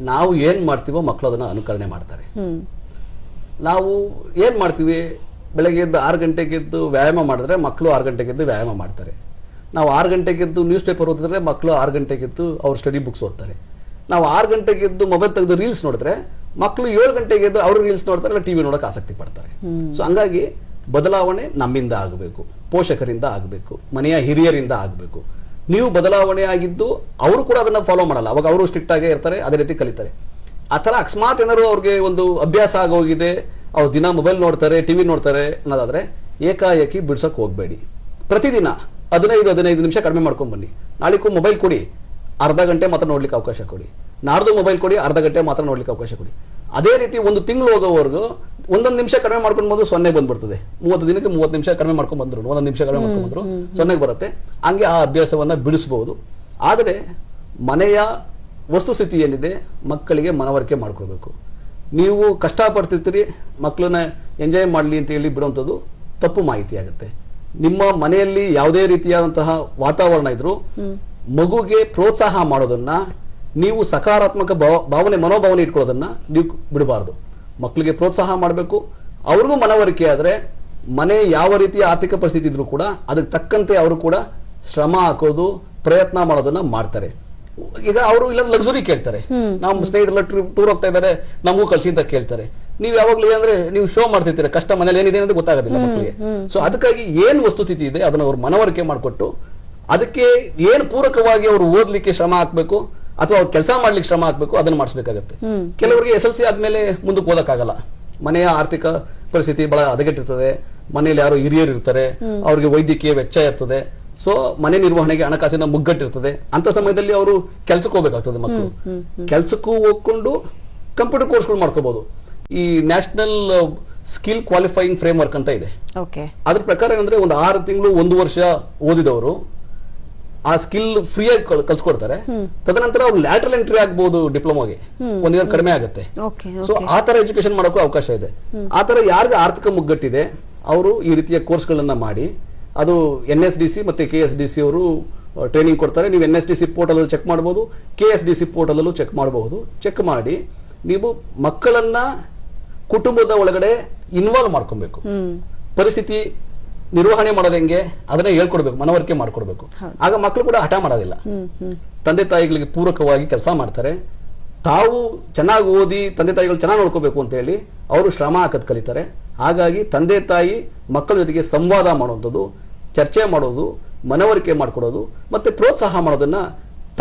ನಾವು ಏನ್ ಮಾಡ್ತೀವೋ ಮಕ್ಕಳು ಅದನ್ನ ಅನುಕರಣೆ ಮಾಡ್ತಾರೆ. ನಾವು ಏನ್ ಮಾಡ್ತೀವಿ, ಬೆಳಗ್ಗೆ ಎದ್ದು 6 ಗಂಟೆಗೆ ಎದ್ದು ವ್ಯಾಯಾಮ ಮಾಡಿದ್ರೆ ಮಕ್ಕಳು 6 ಗಂಟೆಗೆ ಎದ್ದು ವ್ಯಾಯಾಮ ಮಾಡ್ತಾರೆ. ನಾವು 6 ಗಂಟೆಗೆ ಎದ್ದು ನ್ಯೂಸ್ ಪೇಪರ್ ಓದಿದ್ರೆ ಮಕ್ಕಳು 6 ಗಂಟೆಗೆ ಎದ್ದು ಅವ್ರ ಸ್ಟಡಿ ಬುಕ್ಸ್ ಓದ್ತಾರೆ. ನಾವು 6 ಗಂಟೆಗೆ ಎದ್ದು ಮೊಬೈಲ್ ತೆಗೆದು ರೀಲ್ಸ್ ನೋಡಿದ್ರೆ ಮಕ್ಕಳು 7 ಗಂಟೆಗೆ ಎದ್ದು ಅವರು ರೀಲ್ಸ್ ನೋಡ್ತಾರೆ, ಇಲ್ಲ ಟಿವಿ ನೋಡಕ್ಕೆ ಆಸಕ್ತಿ ಪಡ್ತಾರೆ. ಸೊ ಹಂಗಾಗಿ ಬದಲಾವಣೆ ನಮ್ಮಿಂದ ಆಗಬೇಕು, ಪೋಷಕರಿಂದ ಆಗಬೇಕು, ಮನೆಯ ಹಿರಿಯರಿಂದ ಆಗಬೇಕು. ನೀವು ಬದಲಾವಣೆ ಆಗಿದ್ದು ಅವರು ಕೂಡ ಅದನ್ನ ಫಾಲೋ ಮಾಡಲ್ಲ, ಅವಾಗ ಅವರು ಸ್ಟ್ರಿಕ್ಟ್ ಆಗೇ ಇರ್ತಾರೆ, ಅದೇ ರೀತಿ ಕಲಿತಾರೆ. ಆ ತರ ಅಕಸ್ಮಾತ್ ಏನಾದ್ರು ಅವ್ರಿಗೆ ಒಂದು ಅಭ್ಯಾಸ ಆಗೋಗಿದೆ, ಅವ್ರು ದಿನ ಮೊಬೈಲ್ ನೋಡ್ತಾರೆ, ಟಿವಿ ನೋಡ್ತಾರೆ ಅನ್ನೋದಾದ್ರೆ ಏಕಾಏಕಿ ಬಿಡ್ಸಕ್ ಹೋಗ್ಬೇಡಿ. ಪ್ರತಿದಿನ 15 ನಿಮಿಷ ಕಡಿಮೆ ಮಾಡ್ಕೊಂಡ್ ಬನ್ನಿ. ನಾಳಿಗೂ ಮೊಬೈಲ್ ಕೊಡಿ, ಅರ್ಧ ಗಂಟೆ ಮಾತ್ರ ನೋಡ್ಲಿಕ್ಕೆ ಅವಕಾಶ ಕೊಡಿ. ನಾಡ್ದು ಮೊಬೈಲ್ ಕೊಡಿ, ಅರ್ಧ ಗಂಟೆ ಮಾತ್ರ ನೋಡ್ಲಿಕ್ಕೆ ಅವಕಾಶ ಕೊಡಿ. ಅದೇ ರೀತಿ 1 ತಿಂಗಳು ಹೋಗೋವರೆಗೂ 1 ನಿಮಿಷ ಕಡಿಮೆ ಮಾಡ್ಕೊಂಡು ಬಂದು 0 ಬಂದ್ಬಿಡ್ತದೆ. 30 ದಿನಕ್ಕೆ 30 ನಿಮಿಷ ಕಡಿಮೆ ಮಾಡ್ಕೊಂಡ್ ಬಂದ್ರು, 1 ನಿಮಿಷ ಕಡಿಮೆ ಮಾಡ್ಕೊಂಡ್ ಬಂದ್ರು 0 ಬರುತ್ತೆ. ಹಂಗೆ ಆ ಅಭ್ಯಾಸವನ್ನ ಬಿಡಿಸಬಹುದು. ಆದರೆ ಮನೆಯ ವಸ್ತುಸ್ಥಿತಿ ಏನಿದೆ ಮಕ್ಕಳಿಗೆ ಮನವರಿಕೆ ಮಾಡ್ಕೊಳ್ಬೇಕು. ನೀವು ಕಷ್ಟಪಡ್ತಿರ್ತೀರಿ, ಮಕ್ಕಳನ್ನ ಎಂಜಾಯ್ ಮಾಡಲಿ ಅಂತ ಹೇಳಿ ಬಿಡುವಂಥದ್ದು ತಪ್ಪು ಮಾಹಿತಿ ಆಗುತ್ತೆ. ನಿಮ್ಮ ಮನೆಯಲ್ಲಿ ಯಾವುದೇ ರೀತಿಯಾದಂತಹ ವಾತಾವರಣ ಇದ್ರು ಮಗುಗೆ ಪ್ರೋತ್ಸಾಹ ಮಾಡೋದನ್ನ, ನೀವು ಸಕಾರಾತ್ಮಕ ಮನೋಭಾವನೆ ಇಟ್ಕೊಳ್ಳೋದನ್ನ ನೀವು ಬಿಡಬಾರ್ದು. ಮಕ್ಕಳಿಗೆ ಪ್ರೋತ್ಸಾಹ ಮಾಡಬೇಕು. ಅವ್ರಿಗೂ ಮನವರಿಕೆ ಆದ್ರೆ ಮನೆ ಯಾವ ರೀತಿಯ ಆರ್ಥಿಕ ಪರಿಸ್ಥಿತಿ ಇದ್ರೂ ಕೂಡ ಅದಕ್ಕೆ ತಕ್ಕಂತೆ ಅವರು ಕೂಡ ಶ್ರಮ ಹಾಕೋದು, ಪ್ರಯತ್ನ ಮಾಡೋದನ್ನ ಮಾಡ್ತಾರೆ. ಈಗ ಅವರು ಇಲ್ಲ ಲಕ್ಸುರಿ ಕೇಳ್ತಾರೆ, ನಮ್ಮ ಸ್ನೇಹಿತರೆಲ್ಲ ಟೂರ್ ಹೋಗ್ತಾ ಇದ್ದಾರೆ ನಮಗೂ ಕಳ್ಸಿ ಅಂತ ಕೇಳ್ತಾರೆ. ನೀವು ಯಾವಾಗ್ಲೂ ಅಂದ್ರೆ ನೀವು ಶೋ ಮಾಡ್ತಿರ್ತೀರ, ಕಷ್ಟ ಮನೇಲಿ ಏನಿದೆ ಅಂತ ಗೊತ್ತಾಗೋದಿಲ್ಲ ಮಕ್ಕಳಿಗೆ. ಸೊ ಅದಕ್ಕಾಗಿ ಏನ್ ವಸ್ತುಸ್ಥಿತಿ ಇದೆ ಅದನ್ನ ಅವ್ರು ಮನವರಿಕೆ ಮಾಡಿಕೊಟ್ಟು ಅದಕ್ಕೆ ಏನ್ ಪೂರಕವಾಗಿ ಅವರು ಓದ್ಲಿಕ್ಕೆ ಶ್ರಮ ಹಾಕ್ಬೇಕು ಅಥವಾ ಅವ್ರು ಕೆಲಸ ಮಾಡ್ಲಿಕ್ಕೆ ಶ್ರಮ ಹಾಕ್ಬೇಕು ಅದನ್ನ ಮಾಡಿಸ್ಬೇಕಾಗತ್ತೆ. ಕೆಲವರಿಗೆ SLC ಆದ್ಮೇಲೆ ಮುಂದಕ್ಕೆ ಓದಕ್ಕಾಗಲ್ಲ, ಮನೆಯ ಆರ್ಥಿಕ ಪರಿಸ್ಥಿತಿ ಬಹಳ ಹದಗೆಟ್ಟಿರ್ತದೆ, ಮನೇಲಿ ಯಾರು ಹಿರಿಯರು ಇರ್ತಾರೆ, ಅವ್ರಿಗೆ ವೈದ್ಯಕೀಯ ವೆಚ್ಚ ಇರ್ತದೆ. ಸೊ ಮನೆ ನಿರ್ವಹಣೆಗೆ ಹಣಕಾಸಿನ ಮುಗ್ಗಟ್ಟಿರ್ತದೆ. ಅಂತ ಸಮಯದಲ್ಲಿ ಅವರು ಕೆಲ್ಸಕ್ಕೆ ಹೋಗ್ಬೇಕಾಗ್ತದೆ. ಮಕ್ಕಳು ಕೆಲ್ಸಕ್ಕೂ ಹೋಗ್ಕೊಂಡು ಕಂಪ್ಯೂಟರ್ ಕೋರ್ಸ್ಗಳು ಮಾಡ್ಕೋಬಹುದು. ಈ national skill qualifying frame work ಅಂತ ಇದೆ. ಅದ್ರ ಪ್ರಕಾರ ಏನಂದ್ರೆ ಒಂದು 6 ತಿಂಗಳು 1 ವರ್ಷ ಓದಿದವರು ಆ ಸ್ಕಿಲ್ ಫ್ರೀಯಾಗಿ ಕಲ್ಸ್ಕೊಡ್ತಾರೆ. ತದನಂತರ ಅವ್ರು ಲ್ಯಾಟರಲ್ ಎಂಟ್ರಿ ಆಗ್ಬಹುದು ಡಿಪ್ಲೊಮಾಗೆ, 1 ಇಯರ್ ಕಡಿಮೆ ಆಗುತ್ತೆ. ಸೊ ಆ ತರ ಎಜುಕೇಶನ್ ಮಾಡೋಕ್ಕೂ ಅವಕಾಶ ಇದೆ. ಆ ತರ ಯಾರಿಗೆ ಆರ್ಥಿಕ ಮುಗ್ಗಟ್ಟಿದೆ ಅವರು ಈ ರೀತಿಯ ಕೋರ್ಸ್ಗಳನ್ನ ಮಾಡಿ, ಅದು NSDC ಮತ್ತೆ KSDC ಅವರು ಟ್ರೈನಿಂಗ್ ಕೊಡ್ತಾರೆ. ನೀವು NSDC ಪೋರ್ಟಲ್ ಅಲ್ಲಿ ಚೆಕ್ ಮಾಡಬಹುದು, KSDC ಪೋರ್ಟಲ್ ಅಲ್ಲೂ ಚೆಕ್ ಮಾಡಬಹುದು. ಚೆಕ್ ಮಾಡಿ ನೀವು ಮಕ್ಕಳನ್ನ ಕುಟುಂಬದ ಒಳಗಡೆ ಇನ್ವಾಲ್ವ್ ಮಾಡ್ಕೊಬೇಕು. ಪರಿಸ್ಥಿತಿ ನಿರ್ವಹಣೆ ಮಾಡೋದು ಹೆಂಗೆ ಅದನ್ನ ಹೇಳ್ಕೊಡ್ಬೇಕು, ಮನವರಿಕೆ ಮಾಡ್ಕೊಡ್ಬೇಕು. ಆಗ ಮಕ್ಕಳು ಕೂಡ ಹಠ ಮಾಡೋದಿಲ್ಲ, ತಂದೆ ತಾಯಿಗಳಿಗೆ ಪೂರಕವಾಗಿ ಕೆಲಸ ಮಾಡ್ತಾರೆ. ತಾವು ಚೆನ್ನಾಗಿ ಓದಿ ತಂದೆ ತಾಯಿಗಳು ಚೆನ್ನಾಗಿ ನೋಡ್ಕೋಬೇಕು ಅಂತ ಹೇಳಿ ಅವರು ಶ್ರಮ ಹಾಕದ್ ಕಲಿತಾರೆ. ಹಾಗಾಗಿ ತಂದೆ ತಾಯಿ ಮಕ್ಕಳ ಜೊತೆಗೆ ಸಂವಾದ ಮಾಡುವಂಥದ್ದು, ಚರ್ಚೆ ಮಾಡೋದು, ಮನವರಿಕೆ ಮಾಡ್ಕೊಡೋದು ಮತ್ತೆ ಪ್ರೋತ್ಸಾಹ ಮಾಡೋದನ್ನ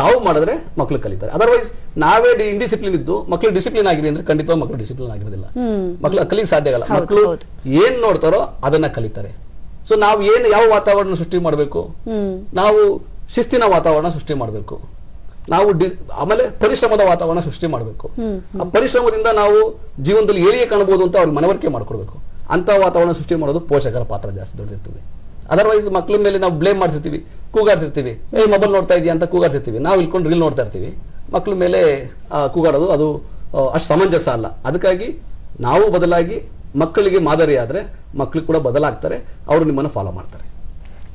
ತಾವು ಮಾಡಿದ್ರೆ ಮಕ್ಕಳು ಕಲಿತಾರೆ. ಅದರ್ವೈಸ್ ನಾವೇ ಇಂಡಿಸಿಪ್ಲಿನ್ ಇದ್ದು ಮಕ್ಕಳು ಡಿಸಿಪ್ಲಿನ್ ಆಗಿದೆ ಅಂದ್ರೆ ಖಂಡಿತವಾಗಿ ಮಕ್ಕಳು ಡಿಸಿಪ್ಲಿನ್ ಆಗಿರೋದಿಲ್ಲ, ಮಕ್ಕಳು ಕಲಿಗೆ ಸಾಧ್ಯ ಆಗಲ್ಲ. ಮಕ್ಕಳು ಏನ್ ನೋಡ್ತಾರೋ ಅದನ್ನ ಕಲಿತಾರೆ. ಸೊ ನಾವು ಯಾವ ವಾತಾವರಣ ಸೃಷ್ಟಿ ಮಾಡಬೇಕು, ನಾವು ಶಿಸ್ತಿನ ವಾತಾವರಣ ಸೃಷ್ಟಿ ಮಾಡಬೇಕು. ನಾವು ಆಮೇಲೆ ಪರಿಶ್ರಮದ ವಾತಾವರಣ ಸೃಷ್ಟಿ ಮಾಡಬೇಕು. ಆ ಪರಿಶ್ರಮದಿಂದ ನಾವು ಜೀವನದಲ್ಲಿ ಏರಿಯೇ ಕಾಣಬಹುದು ಅಂತ ಅವ್ರಿಗೆ ಮನವರಿಕೆ ಮಾಡ್ಕೊಡ್ಬೇಕು. ಅಂತ ವಾತಾವರಣ ಸೃಷ್ಟಿ ಮಾಡೋದು ಪೋಷಕರ ಪಾತ್ರ ಜಾಸ್ತಿ ದೊಡ್ಡದಿರ್ತದೆ. ಅದರ್ವೈಸ್ ಮಕ್ಕಳ ಮೇಲೆ ನಾವು ಬ್ಲೇಮ್ ಮಾಡ್ತಿರ್ತೀವಿ, ಕೂಗಾಡ್ತಿರ್ತೀವಿ, ಮೊಬೈಲ್ ನೋಡ್ತಾ ಇದೆಯಾ ಅಂತ ಕೂಗಾಡ್ತಿರ್ತೀವಿ. ನಾವು ಇಲ್ಕೊಂಡು ರೀಲ್ ನೋಡ್ತಾ ಇರ್ತೀವಿ, ಮಕ್ಕಳ ಮೇಲೆ ಕೂಗಾಡೋದು ಅದು ಅಷ್ಟು ಸಮಂಜಸ ಅಲ್ಲ. ಅದಕ್ಕಾಗಿ ನಾವು ಬದಲಾಗಿ ಮಕ್ಕಳಿಗೆ ಮಾದರಿ ಆದ್ರೆ ಮಕ್ಕಳು ಕೂಡ ಬದಲಾಗ್ತಾರೆ, ಅವರು ನಿಮ್ಮನ್ನು ಫಾಲೋ ಮಾಡ್ತಾರೆ.